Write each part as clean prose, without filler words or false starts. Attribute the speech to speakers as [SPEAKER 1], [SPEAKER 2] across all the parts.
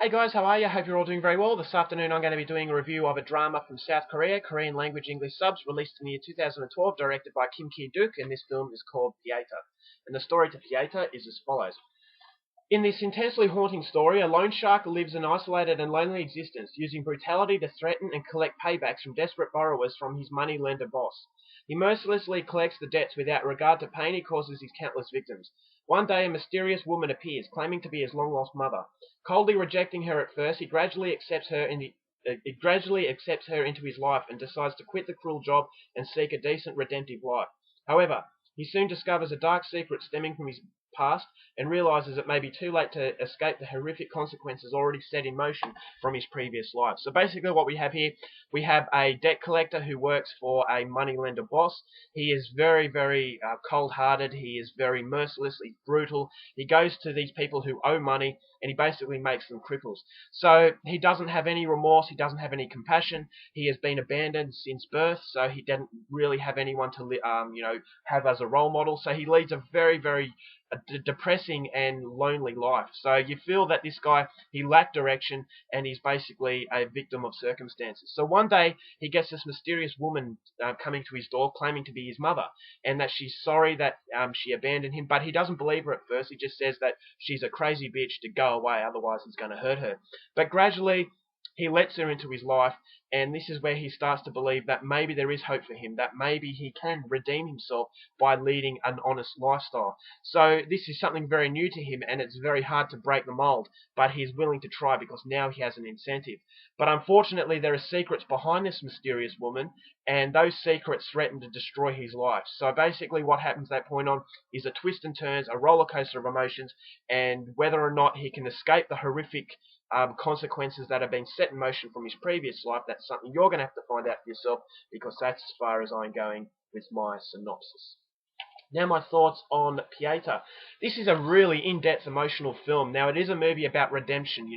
[SPEAKER 1] Hey guys, how are you? Hope you're all doing very well. This afternoon I'm going to be doing a review of a drama from South Korea, Korean language English subs, released in the year 2012, directed by Kim Ki-duk, and this film is called Pieta. And the story to Pieta is as follows. In this intensely haunting story, a loan shark lives an isolated and lonely existence, using brutality to threaten and collect paybacks from desperate borrowers from his money-lender boss. He mercilessly collects the debts without regard to pain he causes his countless victims. One day, a mysterious woman appears, claiming to be his long-lost mother. Coldly rejecting her at first, he gradually accepts her into his life and decides to quit the cruel job and seek a decent, redemptive life. However, he soon discovers a dark secret stemming from his past and realizes it may be too late to escape the horrific consequences already set in motion from his previous life. So basically what we have here, we have a debt collector who works for a moneylender boss. He is very cold-hearted. He is very mercilessly brutal. He goes to these people who owe money and he basically makes them cripples. So he doesn't have any remorse. He doesn't have any compassion. He has been abandoned since birth, so he doesn't really have anyone to have as a role model. So he leads a very depressing and lonely life. So you feel that this guy, he lacked direction and he's basically a victim of circumstances. So one day he gets this mysterious woman coming to his door claiming to be his mother and that she's sorry that she abandoned him, but he doesn't believe her at first. He just says that she's a crazy bitch to go away, otherwise he's going to hurt her. But gradually he lets her into his life, and this is where he starts to believe that maybe there is hope for him, that maybe he can redeem himself by leading an honest lifestyle. So this is something very new to him, and it's very hard to break the mold, but he's willing to try because now he has an incentive. But unfortunately, there are secrets behind this mysterious woman, and those secrets threaten to destroy his life. So basically what happens at that point on is a twist and turns, a roller coaster of emotions, and whether or not he can escape the horrific consequences that have been set in motion from his previous life, that's something you're going to have to find out for yourself, because that's as far as I'm going with my synopsis. Now my thoughts on Pieta. This is a really in-depth emotional film. Now it is a movie about redemption.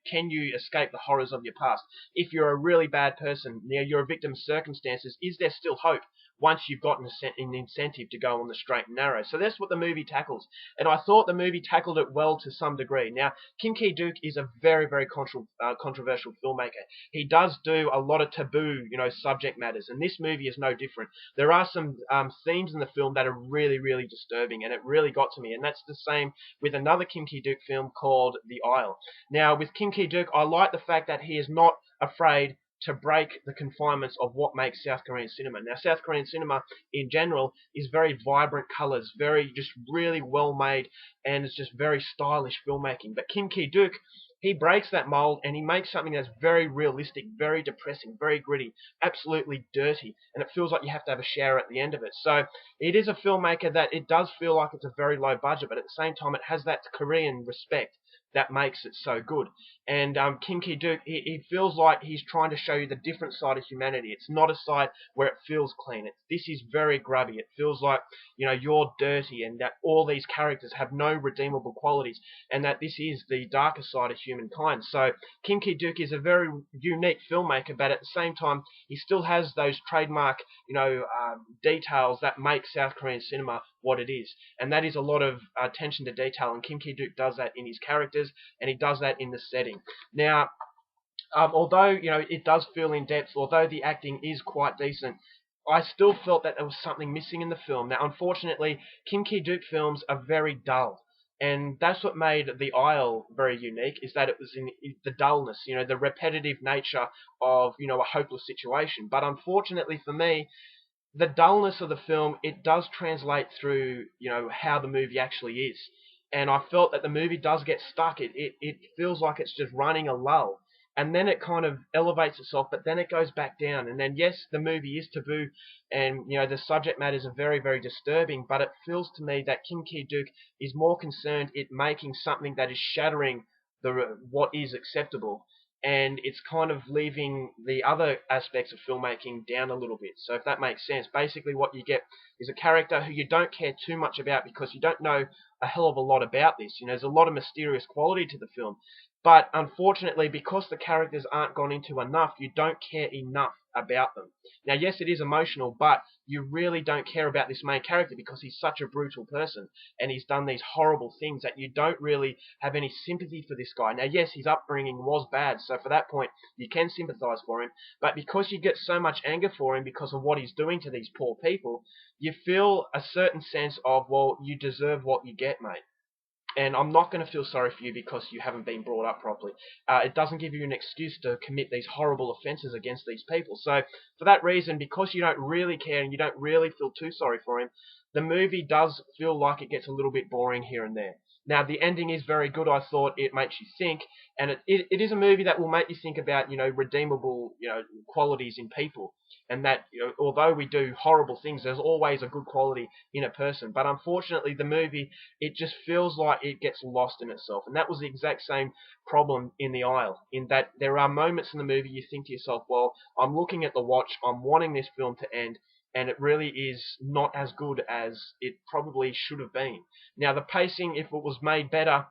[SPEAKER 1] Can you escape the horrors of your past? If you're a really bad person, you're a victim of circumstances, is there still hope once you've got an incentive to go on the straight and narrow? So that's what the movie tackles. And I thought the movie tackled it well to some degree. Now, Kim Ki-duk is a very controversial filmmaker. He does do a lot of taboo, subject matters, and this movie is no different. There are some themes in the film that are really disturbing, and it really got to me. And that's the same with another Kim Ki-duk film called The Isle. Now, with Kim Ki-duk, I like the fact that he is not afraid to break the confinements of what makes South Korean cinema. Now, South Korean cinema in general is very vibrant colors, just really well made, and it's just very stylish filmmaking. But Kim Ki-duk, he breaks that mold and he makes something that's very realistic, very depressing, very gritty, absolutely dirty, and it feels like you have to have a shower at the end of it. So it is a filmmaker that it does feel like it's a very low budget, but at the same time it has that Korean respect that makes it so good. And Kim Ki-duk, he feels like he's trying to show you the different side of humanity. It's not a side where it feels clean. This is very grubby. It feels like, you're dirty and that all these characters have no redeemable qualities and that this is the darker side of humankind. So Kim Ki-duk is a very unique filmmaker, but at the same time, he still has those trademark, details that make South Korean cinema what it is. And that is a lot of attention to detail, and Kim Ki-duk does that in his characters, and he does that in the setting. Now, although, it does feel in depth, although the acting is quite decent, I still felt that there was something missing in the film. Now, unfortunately, Kim Ki-duk films are very dull. And that's what made The Isle very unique, is that it was in the dullness, the repetitive nature of, a hopeless situation. But unfortunately for me, the dullness of the film, it does translate through, how the movie actually is. And I felt that the movie does get stuck. It feels like it's just running a lull. And then it kind of elevates itself, but then it goes back down. And then, yes, the movie is taboo, and, the subject matters are very disturbing, but it feels to me that Kim Ki-duk is more concerned in making something that is shattering what is acceptable, and it's kind of leaving the other aspects of filmmaking down a little bit. So if that makes sense, basically what you get is a character who you don't care too much about because you don't know a hell of a lot about this. There's a lot of mysterious quality to the film. But unfortunately, because the characters aren't gone into enough, you don't care enough about them. Now, yes, it is emotional, but you really don't care about this main character because he's such a brutal person and he's done these horrible things that you don't really have any sympathy for this guy. Now, yes, his upbringing was bad, so for that point, you can sympathize for him, but because you get so much anger for him because of what he's doing to these poor people, you feel a certain sense of, well, you deserve what you get, mate. And I'm not going to feel sorry for you because you haven't been brought up properly. It doesn't give you an excuse to commit these horrible offences against these people. So for that reason, because you don't really care and you don't really feel too sorry for him, the movie does feel like it gets a little bit boring here and there. Now, the ending is very good. I thought it makes you think, and it is a movie that will make you think about, redeemable, qualities in people, and that, although we do horrible things, there's always a good quality in a person. But unfortunately, the movie, it just feels like it gets lost in itself. And that was the exact same problem in The Isle, in that there are moments in the movie you think to yourself, well, I'm looking at the watch, I'm wanting this film to end, and it really is not as good as it probably should have been. Now, the pacing, if it was made better,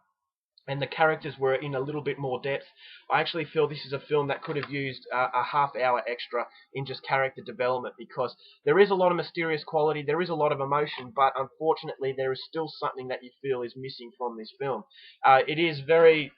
[SPEAKER 1] and the characters were in a little bit more depth, I actually feel this is a film that could have used a half hour extra in just character development, because there is a lot of mysterious quality, there is a lot of emotion, but unfortunately there is still something that you feel is missing from this film. It is very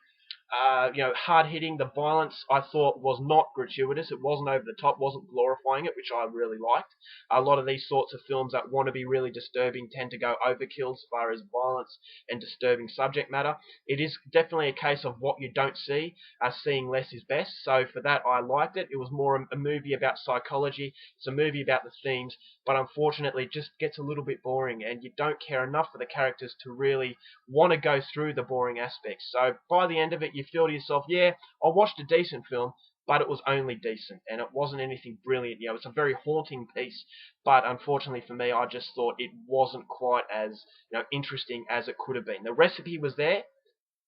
[SPEAKER 1] hard hitting. The violence, I thought, was not gratuitous. It wasn't over the top, wasn't glorifying it, which I really liked. A lot of these sorts of films that want to be really disturbing tend to go overkill as far as violence and disturbing subject matter. It is definitely a case of what you don't see. Seeing less is best. So for that, I liked it. It was more a movie about psychology. It's a movie about the themes, but unfortunately, it just gets a little bit boring, and you don't care enough for the characters to really want to go through the boring aspects. So by the end of it, you feel to yourself, yeah, I watched a decent film, but it was only decent, and it wasn't anything brilliant. It's a very haunting piece, but unfortunately for me, I just thought it wasn't quite as interesting as it could have been. The recipe was there,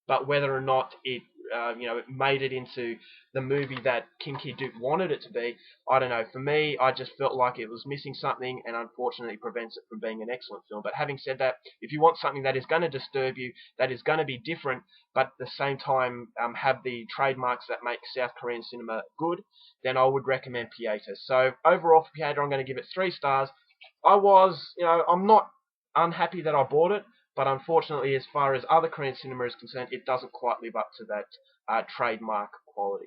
[SPEAKER 1] but whether or not it made it into the movie that Kinky Duke wanted it to be, I don't know. For me, I just felt like it was missing something, and unfortunately prevents it from being an excellent film. But having said that, if you want something that is going to disturb you, that is going to be different, but at the same time have the trademarks that make South Korean cinema good, then I would recommend Pieta. So overall for Pieta, I'm going to give it 3 stars. I'm not unhappy that I bought it, but unfortunately, as far as other Korean cinema is concerned, it doesn't quite live up to that trademark quality.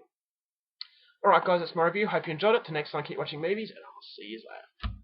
[SPEAKER 1] Alright guys, that's my review. Hope you enjoyed it. Till next time, keep watching movies, and I'll see you later.